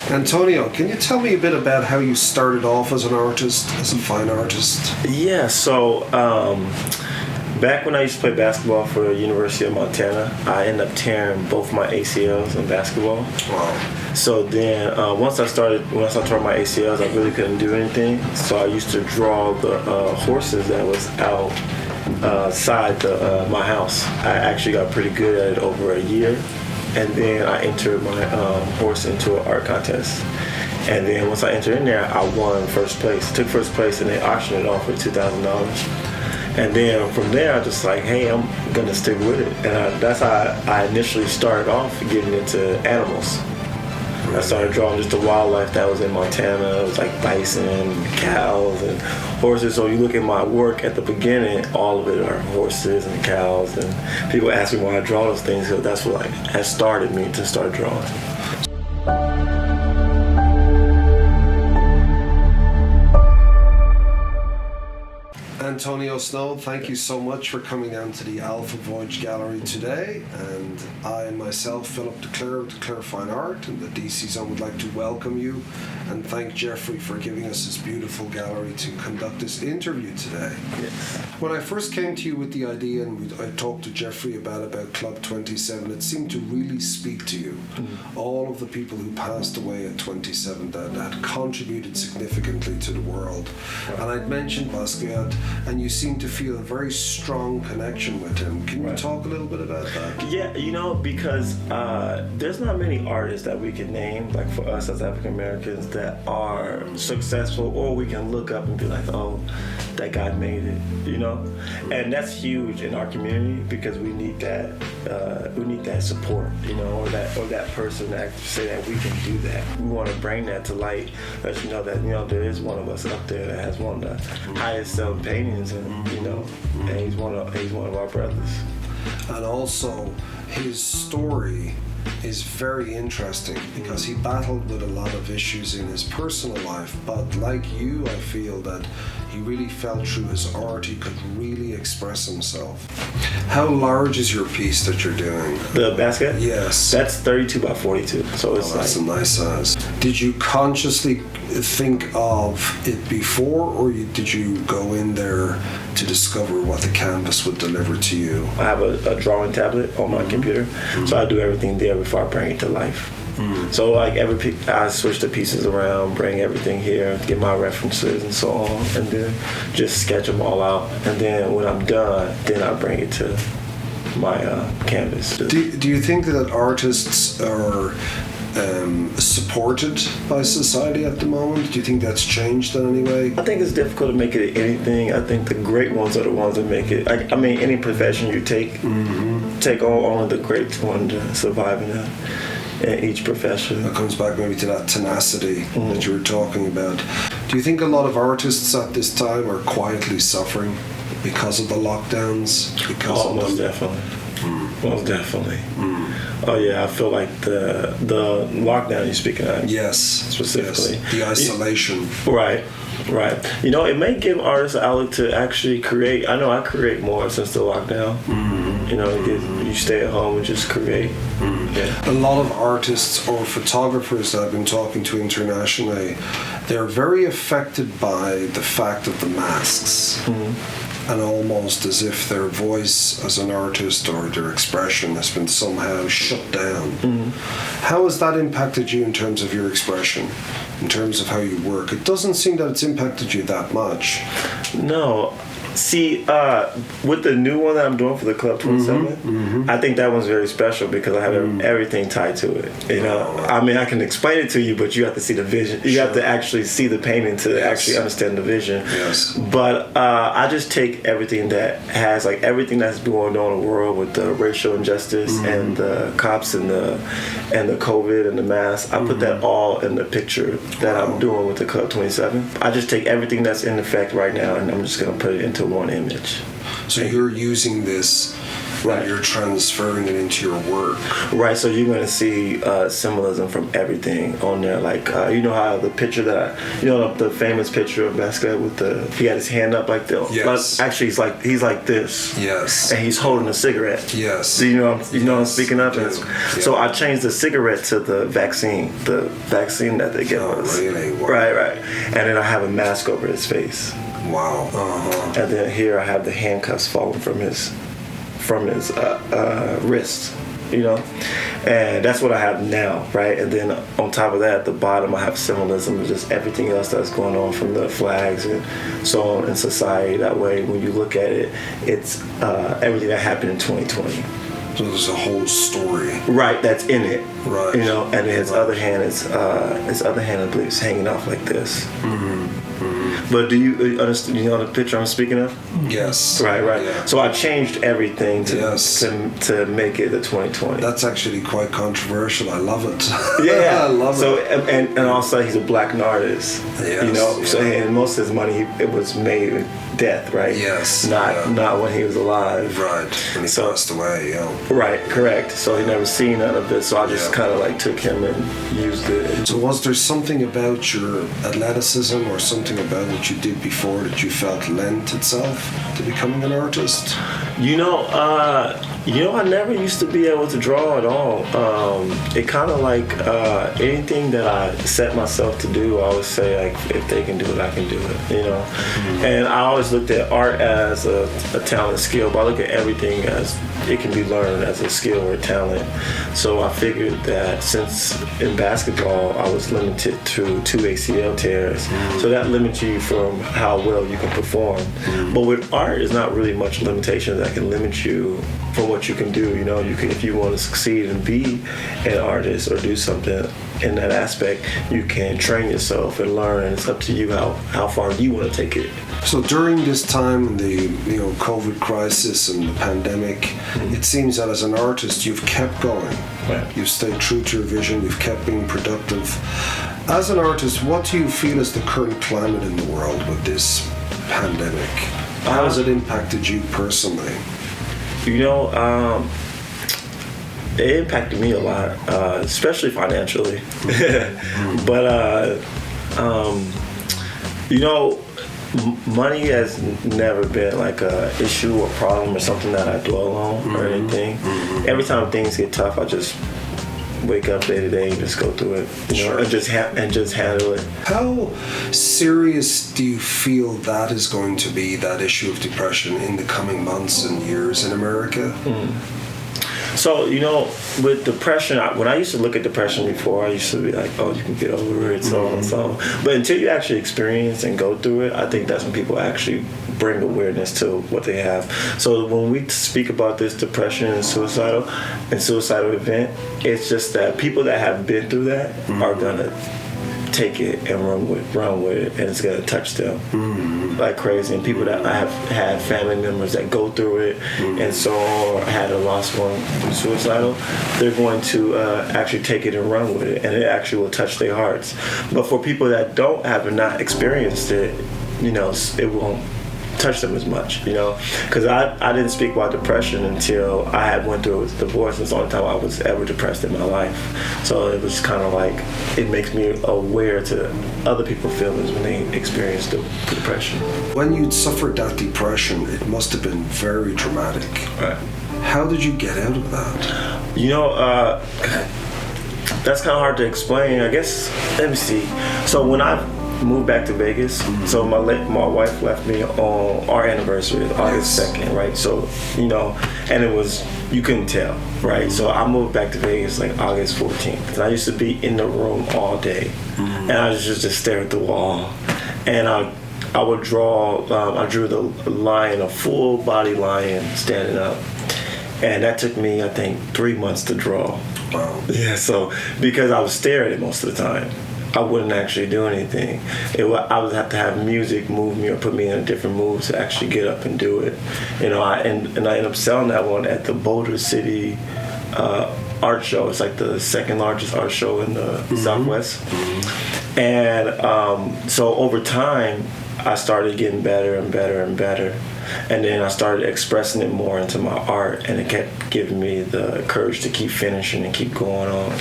Antonio, can you tell me a bit about how you started off as an artist, as a fine artist? Yeah, so back when I used to play basketball for the University of Montana, I ended up tearing both my ACLs in basketball. Wow. So then once I tore my ACLs, I really couldn't do anything. So I used to draw the horses that was outside my house. I actually got pretty good at it over a year. And then I entered my horse into an art contest. And then once I entered in there, I won first place. Took first place and they auctioned it off for $2,000. And then from there, I just like, hey, I'm gonna stick with it. And that's how I initially started off getting into animals. I started drawing just the wildlife that was in Montana. It was like bison, cows, and horses. So you look at my work at the beginning, all of it are horses and cows. And people ask me why I draw those things. So that's what has started me to start drawing. Antonio Snow, thank you so much for coming down to the Alpha Voyage Gallery today. And I myself, Philip DeClare of DeClare Fine Art and the DC Zone would like to welcome you and thank Jeffrey for giving us this beautiful gallery to conduct this interview today. Yes. When I first came to you with the idea and I talked to Jeffrey about Club 27, it seemed to really speak to you. Mm-hmm. All of the people who passed away at 27 that had contributed significantly to the world. Right. And I'd mentioned Basquiat, and you seem to feel a very strong connection with him. Can you talk a little bit about that? Yeah, because there's not many artists that we can name, like for us as African Americans, that are successful, or we can look up and be like, oh, that guy made it, And that's huge in our community because we need that support, or that person that say that we can do that. We want to bring that to light, let you know that there is one of us up there that has one of the highest selling paintings, and and he's one of our brothers. And also, his story is very interesting because he battled with a lot of issues in his personal life, but like you, I feel that he really felt through his art he could really express himself. How large is your piece that you're doing? The basket? Yes. That's 32 by 42, so it's that's a nice size. Did you consciously think of it before, or did you go in there to discover what the canvas would deliver to you? I have a drawing tablet on my computer, so I do everything there before I bring it to life. So like I switch the pieces around, bring everything here, get my references and so on, and then just sketch them all out. And then when I'm done, then I bring it to my canvas. Do you think that artists are supported by society at the moment? Do you think that's changed in any way? I think it's difficult to make it anything. I think the great ones are the ones that make it. Any profession you take on only the great one to survive in each profession. That comes back maybe to that tenacity that you were talking about. Do you think a lot of artists at this time are quietly suffering because of the lockdowns? Most definitely. Most definitely. Oh yeah, I feel like the lockdown you're speaking of. Yes, specifically. Yes. The isolation. Right. It may give artists an outlet to actually create. I know I create more since the lockdown. You stay at home and just create. Yeah. A lot of artists or photographers that I've been talking to internationally, they're very affected by the fact of the masks. And almost as if their voice as an artist or their expression has been somehow shut down. How has that impacted you in terms of your expression, in terms of how you work? It doesn't seem that it's impacted you that much. No. See, with the new one that I'm doing for the Club 27, I think that one's very special because I have everything tied to it. I can explain it to you, but you have to see the vision. You have to actually see the painting to actually understand the vision. Yes. But I just take everything that has, like everything that's going on in the world with the racial injustice and the cops and the COVID and the mask. I put that all in the picture that I'm doing with the Club 27. I just take everything that's in effect right now and I'm just going to put it into one image. So you're using this, Right. and you're transferring it into your work. Right, so you're gonna see symbolism from everything on there. Like you know how the picture the famous picture of Basquiat with he had his hand up like this. Yes. Actually, he's like this. Yes. And he's holding a cigarette. Yes. So you know what I'm speaking of. Yeah. So I changed the cigarette to the vaccine that they give us. Really? Wow. Right. And then I have a mask over his face. Wow. Uh-huh. And then here I have the handcuffs falling from his wrist, and that's what I have now, right? And then on top of that, at the bottom, I have symbolism of just everything else that's going on from the flags and so on in society. That way, when you look at it, it's everything that happened in 2020. So there's a whole story. Right, that's in it. Right. And then his other hand I believe is hanging off like this. But do you understand? You know the picture I'm speaking of? Yes. Right. Yeah. So I changed everything to make it the 2020. That's actually quite controversial. I love it. Yeah, I love so, it. And also he's a black artist. Yes, So and most of his money it was made with death, right? Yes. Not when he was alive. Right. When he passed away, Right, correct. So he never seen none of it. So I just kind of like took him and used it. So was there something about your athleticism or something about what you did before that you felt lent itself to becoming an artist? I never used to be able to draw at all. It kind of like anything that I set myself to do, I always say like, if they can do it, I can do it. Mm-hmm. And I always looked at art as a talent skill, but I look at everything as it can be learned as a skill or a talent. So I figured that since in basketball I was limited to 2 ACL tears, so that limits you from how well you can perform. But with art, it's not really much limitation that can limit you from what you can do. You can, if you want to succeed and be an artist or do something in that aspect, you can train yourself and learn, and it's up to you how far you want to take it. So during this time, the COVID crisis and the pandemic, it seems that as an artist you've kept going. Right. You've stayed true to your vision. You've kept being productive. As an artist, what do you feel is the current climate in the world with this pandemic? How has it impacted you personally? It impacted me a lot, especially financially. But money has never been like a issue or problem or something that I dwell on or anything. Every time things get tough, I just wake up day to day and just go through it, and just handle it. How serious do you feel that is going to be, that issue of depression, in the coming months and years in America? So, with depression, when I used to look at depression before, I used to be like, oh, you can get over it, so on and so on. But until you actually experience and go through it, I think that's when people actually bring awareness to what they have. So when we speak about this depression and suicidal event, it's just that people that have been through that are going to take it and run with it, and it's going to touch them like crazy. And people that I have had family members that go through it and so on, or had a lost one through suicidal, they're going to actually take it and run with it, and it actually will touch their hearts. But for people that have not experienced it, it won't touch them as much, because I didn't speak about depression until I had went through a divorce. It's the only time I was ever depressed in my life. So it was kind of like, it makes me aware to other people's feelings when they experience the depression. When you suffered that depression, it must have been very dramatic. Right. How did you get out of that? That's kind of hard to explain. I guess, let me see. So when I moved back to Vegas, so my wife left me on our anniversary, August 2nd, right? So, and it was, you couldn't tell, right? So I moved back to Vegas like August 14th. And I used to be in the room all day, and I was just stare at the wall. And I would draw, I drew the lion, a full body lion standing up. And that took me, I think, 3 months to draw. Wow. Yeah, so, because I was staring at it most of the time. I wouldn't actually do anything. I would have to have music move me or put me in a different mood to actually get up and do it. I ended up selling that one at the Boulder City art show. It's like the second largest art show in the Southwest. And so over time, I started getting better and better and better. And then I started expressing it more into my art, and it kept giving me the courage to keep finishing and keep going on,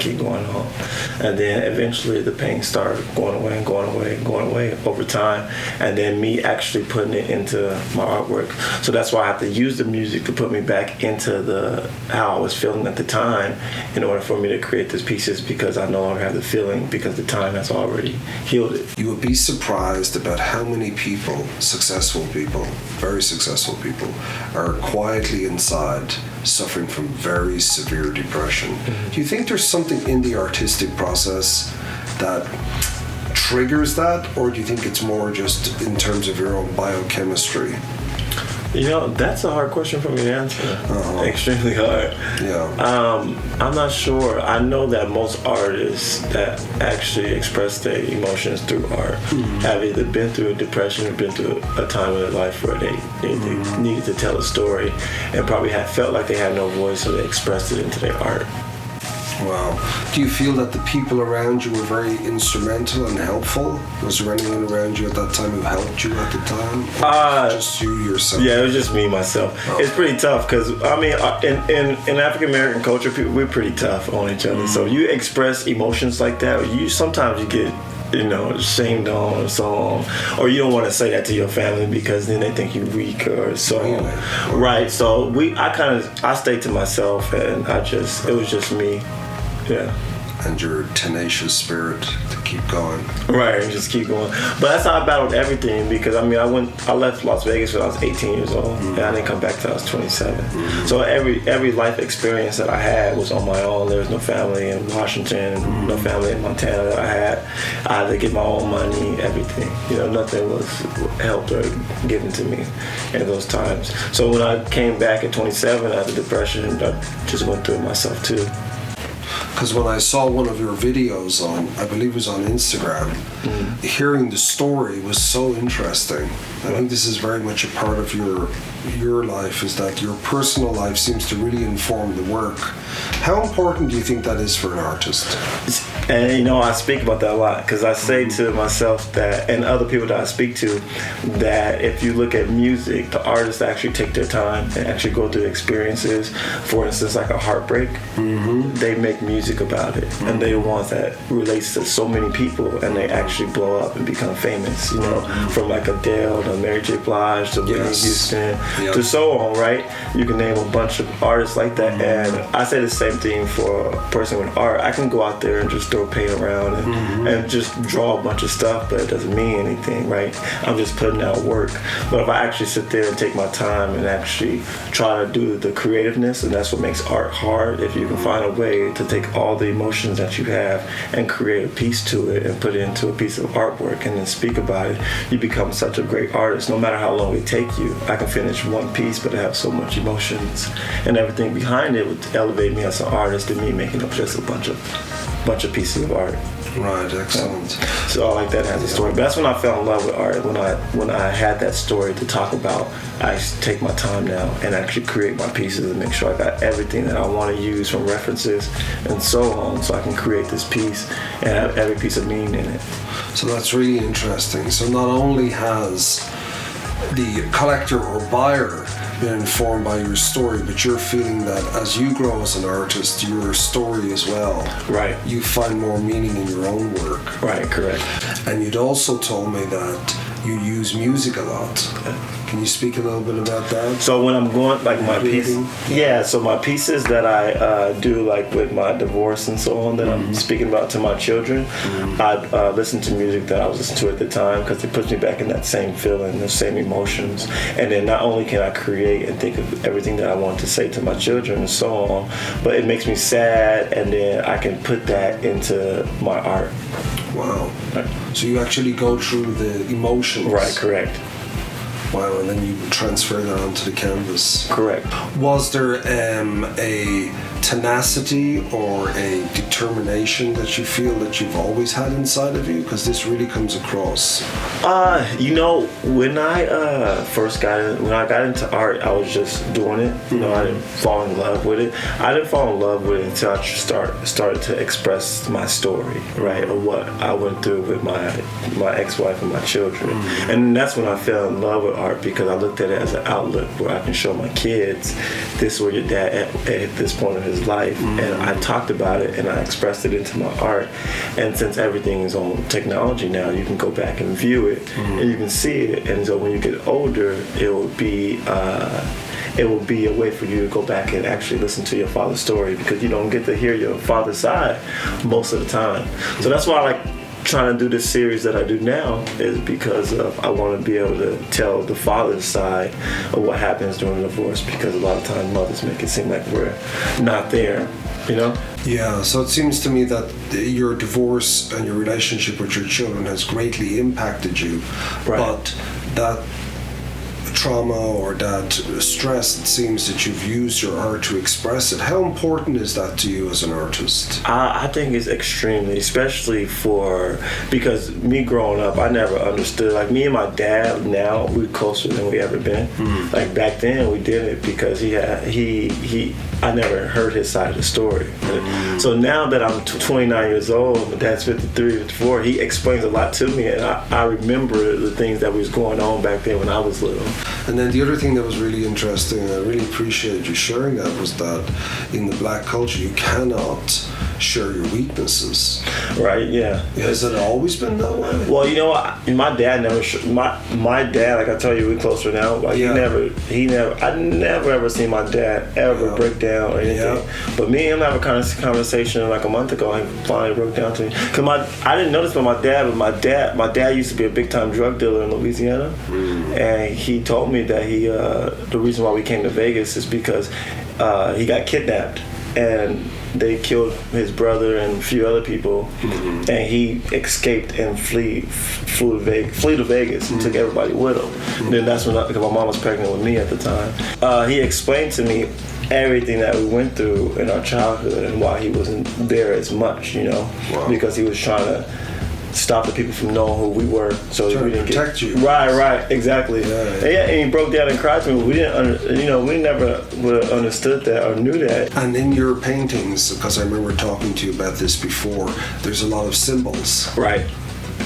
And then eventually the pain started going away and going away and going away over time. And then me actually putting it into my artwork. So that's why I have to use the music to put me back into how I was feeling at the time in order for me to create these pieces, because I no longer have the feeling, because the time has already healed it. You would be surprised about how many people, successful people, very successful people, are quietly inside suffering from very severe depression. Mm-hmm. Do you think there's something in the artistic process that triggers that, or do you think it's more just in terms of your own biochemistry? You know, that's a hard question for me to answer. Extremely hard. Yeah. I'm not sure. I know that most artists that actually express their emotions through art have either been through a depression or been through a time in their life where they needed to tell a story and probably felt like they had no voice, so they expressed it into their art. Wow. Do you feel that the people around you were very instrumental and helpful? Was there anyone around you at that time who helped you at the time? Just you yourself? Yeah, it was just me, myself. Oh. It's pretty tough because, I mean, in African-American culture, we're pretty tough on each other. So you express emotions like that, sometimes you get shamed on or so on, or you don't want to say that to your family because then they think you're weak or so on. Right. So I stayed to myself, and it was just me. Yeah. And your tenacious spirit to keep going. Right, and just keep going. But that's how I battled everything, because I left Las Vegas when I was 18 years old, and I didn't come back till I was 27. So every life experience that I had was on my own. There was no family in Washington, no family in Montana that I had. I had to get my own money, everything. Nothing was helped or given to me in those times. So when I came back at 27 after depression, I just went through it myself too. Because when I saw one of your videos I believe it was on Instagram, hearing the story was so interesting. I think this is very much a part of your life, is that your personal life seems to really inform the work. How important do you think that is for an artist? And I speak about that a lot, because I say to myself that, and other people that I speak to, that if you look at music, the artists actually take their time and actually go through experiences. For instance, like a heartbreak, they make music about it, and they're the ones that relates to so many people, and they actually blow up and become famous. From like Adele to Mary J. Blige to Whitney Houston to so on. Right? You can name a bunch of artists like that, and I say the same thing for a person with art. I can go out there and just throw paint around and just draw a bunch of stuff, but it doesn't mean anything, right? I'm just putting out work. But if I actually sit there and take my time and actually try to do the creativeness, and that's what makes art hard, if you can find a way to take all the emotions that you have and create a piece to it and put it into a piece of artwork and then speak about it, you become such a great artist. No matter how long it takes you, I can finish one piece, but I have so much emotions and everything behind it would elevate me as an artist than me making up just a bunch of pieces of art. Right, excellent. So I like that has a story. But that's when I fell in love with art. When I had that story to talk about, I take my time now and actually create my pieces and make sure I got everything that I want to use from references and so on, so I can create this piece and have every piece of meaning in it. So that's really interesting. So not only has the collector or buyer been informed by your story, but you're feeling that as you grow as an artist, your story as well. Right. You find more meaning in your own work. Right, correct. And you'd also told me that you use music a lot. Can you speak a little bit about that? So when I'm going, like my pieces, so my pieces that I do, like with my divorce and so on, that I'm speaking about to my children, I listen to music that I was listening to at the time, because it puts me back in that same feeling, the same emotions. And then not only can I create and think of everything that I want to say to my children and so on, but it makes me sad, and then I can put that into my art. Wow. Right. So you actually go through the emotions. Right, correct. Wow, and then you transfer that onto the canvas. Correct. Was there a tenacity or a determination that you feel that you've always had inside of you? Because this really comes across. When I first got into art, I was just doing it. I didn't fall in love with it. I didn't fall in love with it until I started to express my story, right, of what I went through with my ex-wife and my children. And that's when I fell in love with art, because I looked at it as an outlet where I can show my kids, this is where your dad at this point in his life. And I talked about it and I expressed it into my art. And since everything is on technology now, you can go back and view it and you can see it. And so when you get older, it will be a way for you to go back and actually listen to your father's story, because you don't get to hear your father's side most of the time. So that's why I like trying to do this series that I do now, is because I want to be able to tell the father's side of what happens during a divorce, because a lot of times mothers make it seem like we're not there, Yeah, so it seems to me that your divorce and your relationship with your children has greatly impacted you, right. But that trauma or that stress, it seems that you've used your art to express it. How important is that to you as an artist? I think it's extremely, especially because me growing up, I never understood, like me and my dad now, we're closer than we ever been. Like back then we did it because I never heard his side of the story. So now that I'm 29 years old, my dad's 53, 54, he explains a lot to me, and I remember the things that was going on back then when I was little. And then the other thing that was really interesting, and I really appreciated you sharing that, was that in the black culture, you cannot share your weaknesses. Right, yeah. Has it always been that way? Well, you know what? My dad never, my dad, like I tell you, we're closer now, like I never ever seen my dad ever break down or anything. But me and him have a kind of conversation like a month ago, he finally broke down to me. Cause I didn't notice about my dad used to be a big time drug dealer in Louisiana. And he told me that the reason why we came to Vegas is because he got kidnapped and they killed his brother and a few other people, and he escaped and flew to Vegas and took everybody with him. And then that's when, because my mom was pregnant with me at the time, he explained to me everything that we went through in our childhood and why he wasn't there as much, because he was trying to stop the people from knowing who we were, so we didn't protect you. Right, exactly. And he broke down and cried to me. We didn't, we never would have understood that or knew that. And in your paintings, because I remember talking to you about this before, there's a lot of symbols. Right.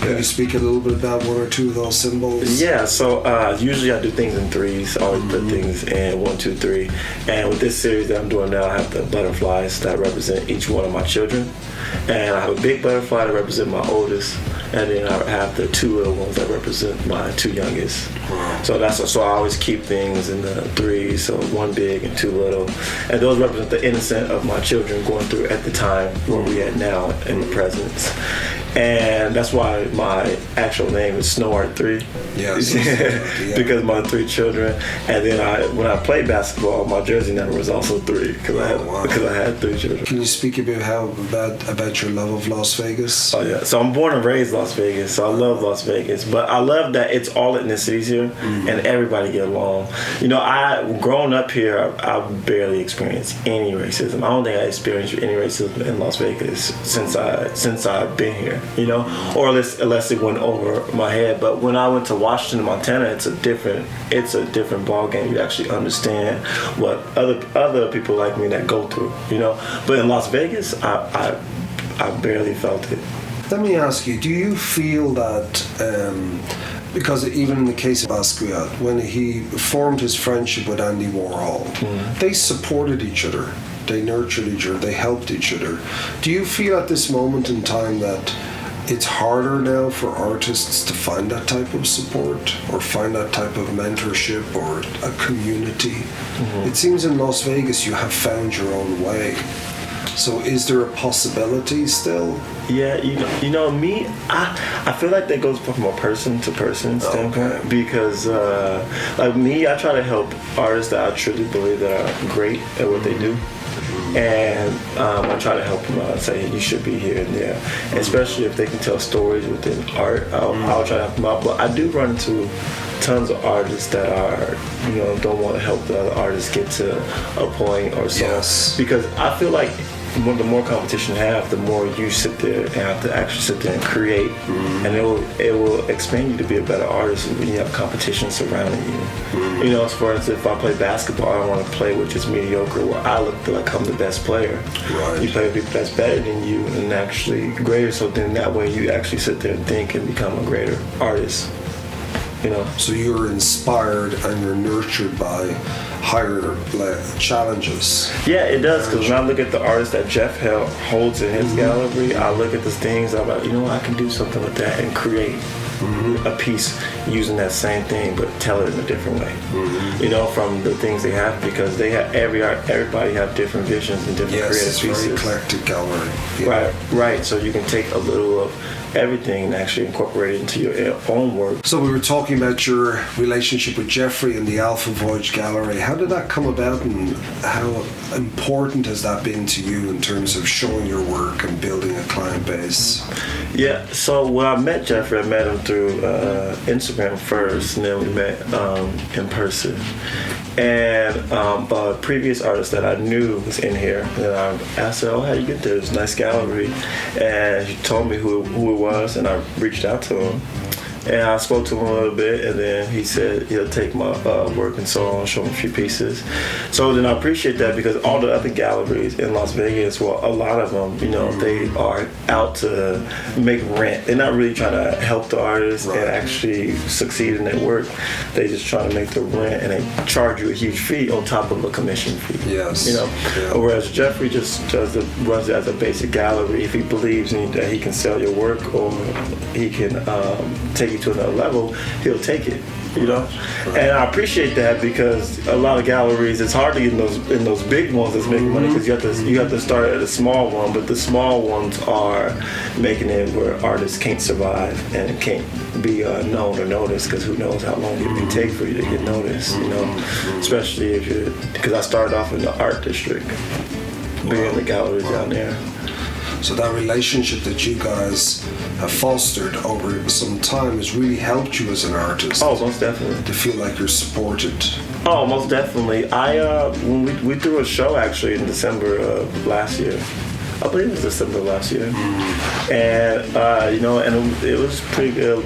Can you speak a little bit about one or two of those symbols? Yeah, so usually I do things in threes. I always put things in 1, 2, 3. And with this series that I'm doing now, I have the butterflies that represent each one of my children. And I have a big butterfly that represents my oldest. And then I have the 2 little ones that represent my 2 youngest. Wow. So I always keep things in the threes, so 1 big and 2 little. And those represent the innocent of my children going through at the time where we at now in the presence. And that's why my actual name is Snow Art 3. Yes. Because my 3 children. And then when I played basketball, my jersey number was also 3 because I had 3 children. Can you speak a bit about your love of Las Vegas? Oh yeah. So I'm born and raised Las Vegas, so I love Las Vegas. But I love that it's all ethnicities here and everybody get along. Growing up here, I barely experienced any racism. I don't think I experienced any racism in Las Vegas since I've been here. Or unless it went over my head. But when I went to Washington, Montana, it's a different ball game. You actually understand what other people like me that go through. But in Las Vegas, I barely felt it. Let me ask you: do you feel that? Because even in the case of Basquiat, when he formed his friendship with Andy Warhol, they supported each other. They nurtured each other, they helped each other. Do you feel at this moment in time that it's harder now for artists to find that type of support or find that type of mentorship or a community? It seems in Las Vegas you have found your own way. So is there a possibility still? Yeah, me, I feel like that goes from a person to person standpoint. Because like me, I try to help artists that I truly believe that are great at what they do. And I try to help them out and say, you should be here and there. Especially if they can tell stories within art, I'll try to help them out. But I do run into tons of artists that are, don't want to help the other artists get to a point or so. Yes. Because I feel like the more competition you have, the more you sit there and have to actually sit there and create, and it will expand you to be a better artist when you have competition surrounding you. As far as if I play basketball, I don't want to play with just mediocre, where I look like I'm the best player. Right. You play with people that's better than you and actually greater, so then that way you actually sit there and think and become a greater artist. So you're inspired and you're nurtured by higher challenges. Yeah, it does, because when I look at the artists that Jeff holds in his gallery, I look at these things, I'm like, I can do something with that and create a piece using that same thing, but tell it in a different way. From the things they have, because they have everybody have different visions and different creative pieces. Yes, it's very eclectic gallery. Yeah. Right. So you can take a little of everything and actually incorporate it into your own work. So we were talking about your relationship with Jeffrey and the Alpha Voyage Gallery. How did that come about, and how important has that been to you in terms of showing your work and building a client base? Yeah, so when I met Jeffrey, I met him through Instagram first, and then we met in person. And a previous artist that I knew was in here, and I said, how do you get there? It's a nice gallery. And he told me who it was, and I reached out to him. And I spoke to him a little bit, and then he said he'll take my work and so on, show him a few pieces. So then I appreciate that, because all the other galleries in Las Vegas, well, a lot of them, they are out to make rent. They're not really trying to help the artists and actually succeed in their work. They just trying to make the rent, and they charge you a huge fee on top of a commission fee. Yes. Yeah. Whereas Jeffrey just runs it as a basic gallery. If he believes that he can sell your work, or he can take you to another level, he'll take it. And I appreciate that, because a lot of galleries, it's hard to get in those big ones that's making money, because you have to start at a small one, but the small ones are making it where artists can't survive and can't be known or noticed, because who knows how long it may take for you to get noticed, especially because I started off in the art district, being in the galleries down there. So that relationship that you guys have fostered over some time has really helped you as an artist. Oh, most definitely. To feel like you're supported. Oh, most definitely. When we threw a show actually in December of last year. I believe it was December last year. And, and it was pretty good.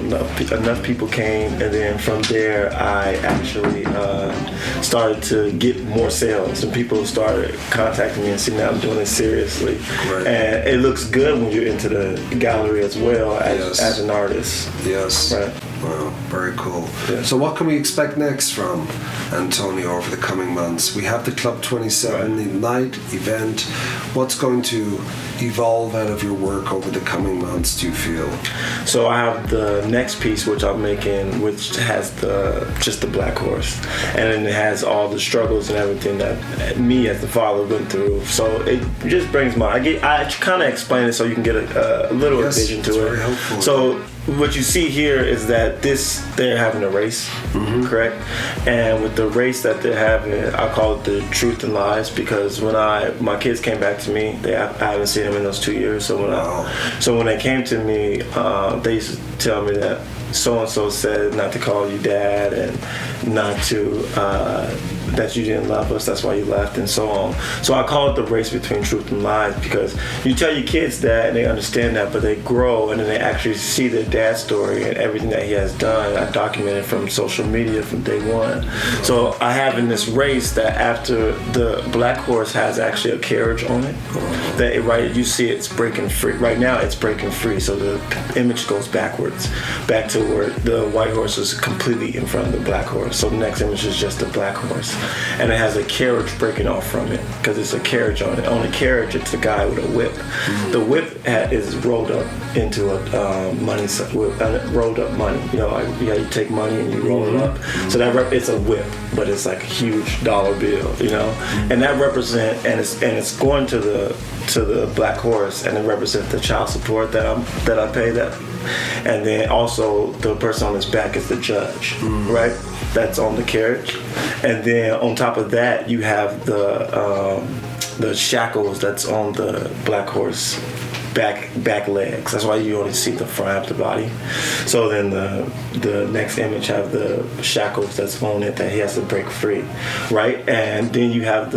Enough people came, and then from there, I actually started to get more sales, and people started contacting me and seeing that I'm doing it seriously. Right. And it looks good when you're into the gallery as well as an artist. Yes. Right. Wow, very cool. Yeah. So what can we expect next from Antonio over the coming months? We have the Club 27 night event. What's going to evolve out of your work over the coming months, do you feel? So I have the next piece which I'm making, which has just the black horse, and then it has all the struggles and everything that me as the father went through. So it just brings I kind of explain it so you can get a little vision to it. Very helpful. So what you see here is that they're having a race, correct? And with the race that they're having, I call it the truth and lies, because when my kids came back to me, I haven't seen them in those 2 years. So when they came to me, they used to tell me that so-and-so said not to call you dad, and not to that you didn't love us, that's why you left, and so on. So I call it the race between truth and lies, because you tell your kids that and they understand that, but they grow and then they actually see their dad's story and everything that he has done. I documented from social media from day one. So I have in this race that after the black horse has actually a carriage on it, that you see it's breaking free. Right now it's breaking free, so the image goes backwards, back to where the white horse is completely in front of the black horse. So the next image is just the black horse. And it has a carriage breaking off from it, because it's a carriage on it. On the carriage, it's a guy with a whip. The whip is rolled up into a rolled up money. You take money and you roll it up. So it's a whip, but it's like a huge dollar bill. And that represents, and it's going to the black horse, and it represents the child support that I pay that. And then also the person on his back is the judge, right? That's on the carriage. And then on top of that, you have the the shackles that's on the black horse back legs. That's why you only see the front half of the body. So then the next image have the shackles that's on it that he has to break free, right? And then you have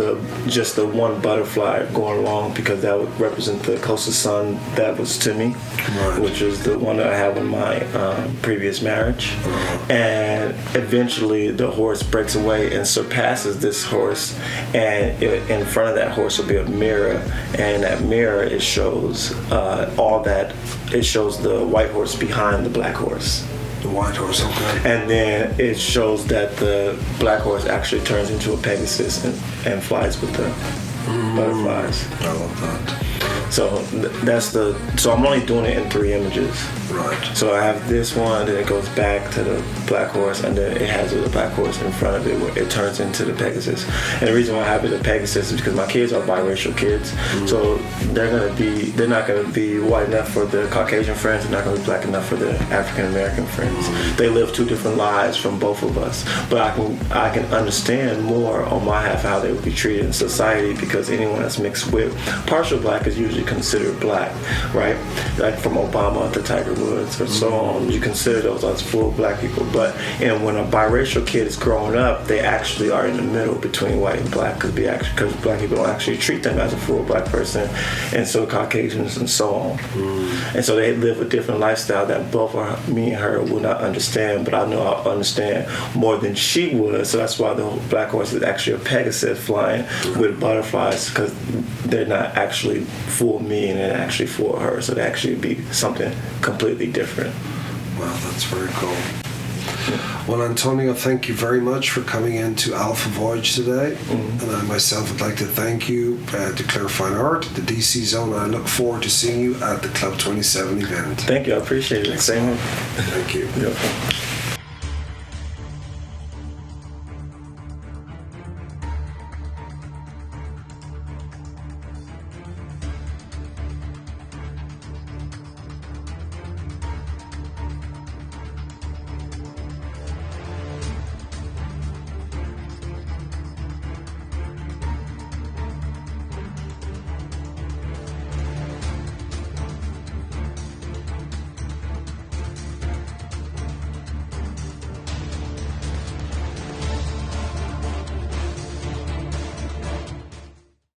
just the one butterfly going along, because that would represent the closest son that was to me, right, which is the one that I have in my previous marriage. And eventually the horse breaks away and surpasses this horse, and in front of that horse will be a mirror, and that mirror, it shows it shows the white horse behind the black horse. The white horse, okay. And then it shows that the black horse actually turns into a Pegasus and flies with the butterflies. I love that. So so I'm only doing it in 3 images. Right. So I have this one, then it goes back to the black horse, and then it has the black horse in front of it where it turns into the Pegasus. And the reason why I have it a Pegasus is because my kids are biracial kids. So they're not gonna be white enough for the Caucasian friends, they're not gonna be black enough for the African American friends. They live 2 different lives from both of us. But I can understand more on my half how they would be treated in society, because anyone that's mixed with partial black is usually considered black, right? Like from Obama to Tiger Woods or so on, you consider those as full black people. But when a biracial kid is growing up, they actually are in the middle between white and black, because black people don't actually treat them as a full black person, and so Caucasians and so on. And so they live a different lifestyle that both me and her will not understand, but I know I'll understand more than she would. So that's why the black horse is actually a Pegasus flying with butterflies, because they're not actually for me and they're actually for her. So they actually be something completely different. Wow, that's very cool. Well, Antonio, thank you very much for coming into Alpha Voyage today. And I myself would like to thank you, DeClare Fine Art, the DC Zone, and I look forward to seeing you at the Club 27 event. Thank you, I appreciate it. Same. Thank you. Beautiful.